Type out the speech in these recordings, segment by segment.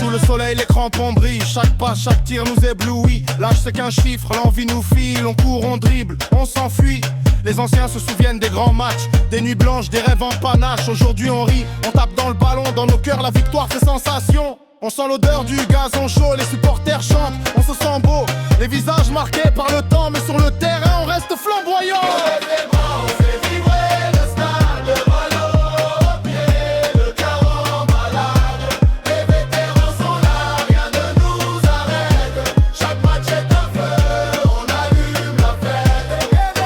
Sous le soleil, les crampons brillent. Chaque pas, chaque tir nous éblouit. L'âge c'est qu'un chiffre, l'envie nous file. On court, on dribble, on s'enfuit. Les anciens se souviennent des grands matchs, des nuits blanches, des rêves en panache. Aujourd'hui on rit, on tape dans le ballon. Dans nos cœurs la victoire fait sensation. On sent l'odeur du gazon chaud, les supporters chantent, on se sent beau. Les visages marqués par le temps, mais sur le terrain on reste flamboyant. On lève les bras, on fait vibrer le stade, le ballon au pied, le cœur en balade. Les vétérans sont là, rien ne nous arrête. Chaque match est un feu, on allume la fête.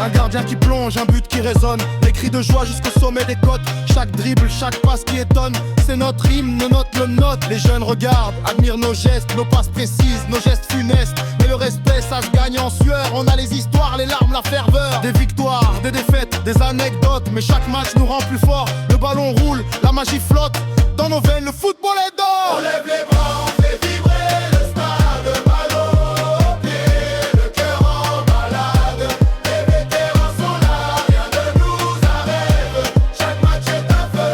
Un gardien qui plonge, un but qui résonne, des cris de joie jusqu'au sommet des côtes. Chaque dribble, chaque passe qui étonne, c'est notre hymne, nos notes le note. Les jeunes regardent, admirent nos gestes, nos passes précises, nos gestes funestes. Mais le respect, ça se gagne en sueur. On a les histoires, les larmes, la ferveur. Des victoires, des défaites, des anecdotes. Mais chaque match nous rend plus forts. Le ballon roule, la magie flotte. Dans nos veines, le football est d'or. On lève les bras, on fait vibrer le stade, le ballon au pied, le cœur en balade. Les vétérans sont là, rien ne nous arrête. Chaque match est un feu,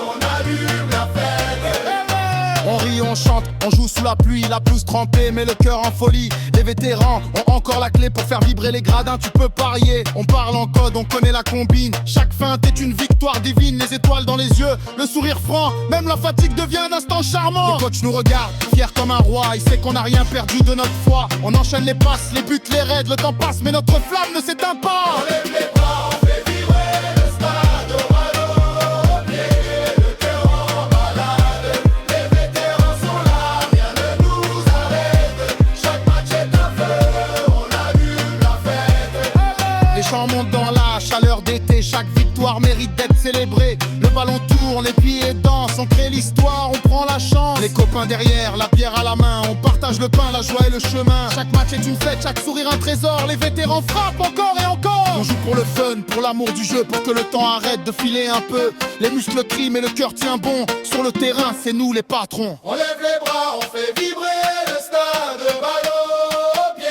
on allume la fête. On rit, on chante, on joue sous la pluie, la pelouse trempée, mais le cœur en folie. Les vétérans ont encore la clé pour faire vibrer les gradins, tu peux parier. On parle en code, on connaît la combine. Chaque feinte est une victoire divine, les étoiles dans les yeux, le sourire franc. Même la fatigue devient un instant charmant. Le coach nous regarde, fier comme un roi, il sait qu'on n'a rien perdu de notre foi. On enchaîne les passes, les buts, les raids, le temps passe, mais notre flamme ne s'éteint pas. On lève les bras, on fait vibrer le stade, le ballon au pied, le cœur en balade. Les vétérans sont là, rien ne nous arrête. Chaque match est un feu, on allume la fête. Les chants montent dans la chaleur d'été, chaque victoire mérite d'être célébrée. Le ballon tourne, les pieds dansent, on crée l'histoire, on prend la chance. Les copains derrière, la bière à la main, on partage le pain, la joie et le chemin. Chaque match est une fête, chaque sourire un trésor. Les vétérans frappent encore et encore. On joue pour le fun, pour l'amour du jeu, pour que le temps arrête de filer un peu. Les muscles crient mais le cœur tient bon. Sur le terrain, c'est nous les patrons. On lève les bras, on fait vibrer le stade, le ballon au pied,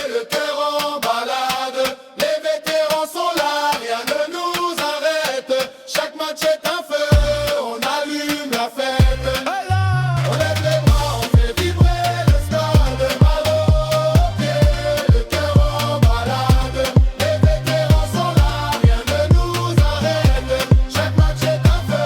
le cœur en balade. Les vétérans sont là, rien ne nous arrête. Chaque match est un feu, on allume la fête. On lève les bras, on fait vibrer le stade, le ballon au pied, le cœur en balade. Les vétérans sont là, rien ne nous arrête. Chaque match est un feu,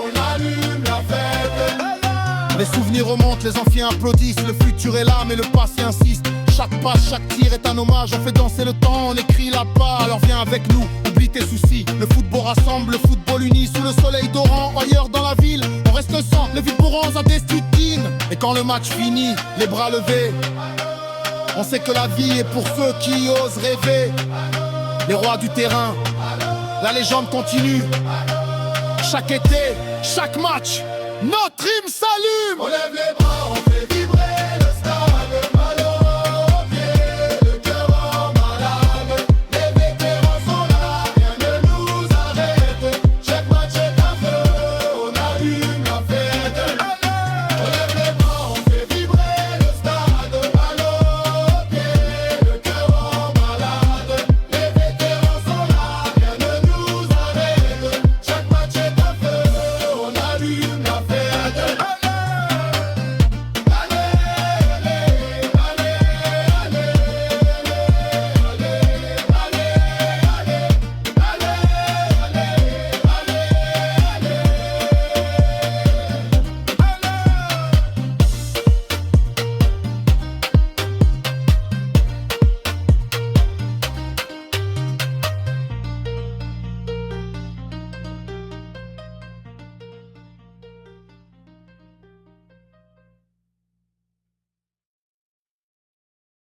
on allume la fête. Les souvenirs remontent, les anciens applaudissent. Le futur est là mais le passé insiste. Chaque passe, chaque tir est un hommage. On fait danser le temps, on écrit la part. Alors viens avec nous, oublie tes soucis. Le football rassemble, le football unit. Sous le soleil d'Oran, ailleurs dans la ville, on reste sans les vibrants à Destitutine. Et quand le match finit, les bras levés, on sait que la vie est pour ceux qui osent rêver. Les rois du terrain, la légende continue. Chaque été, chaque match, notre hymne salue.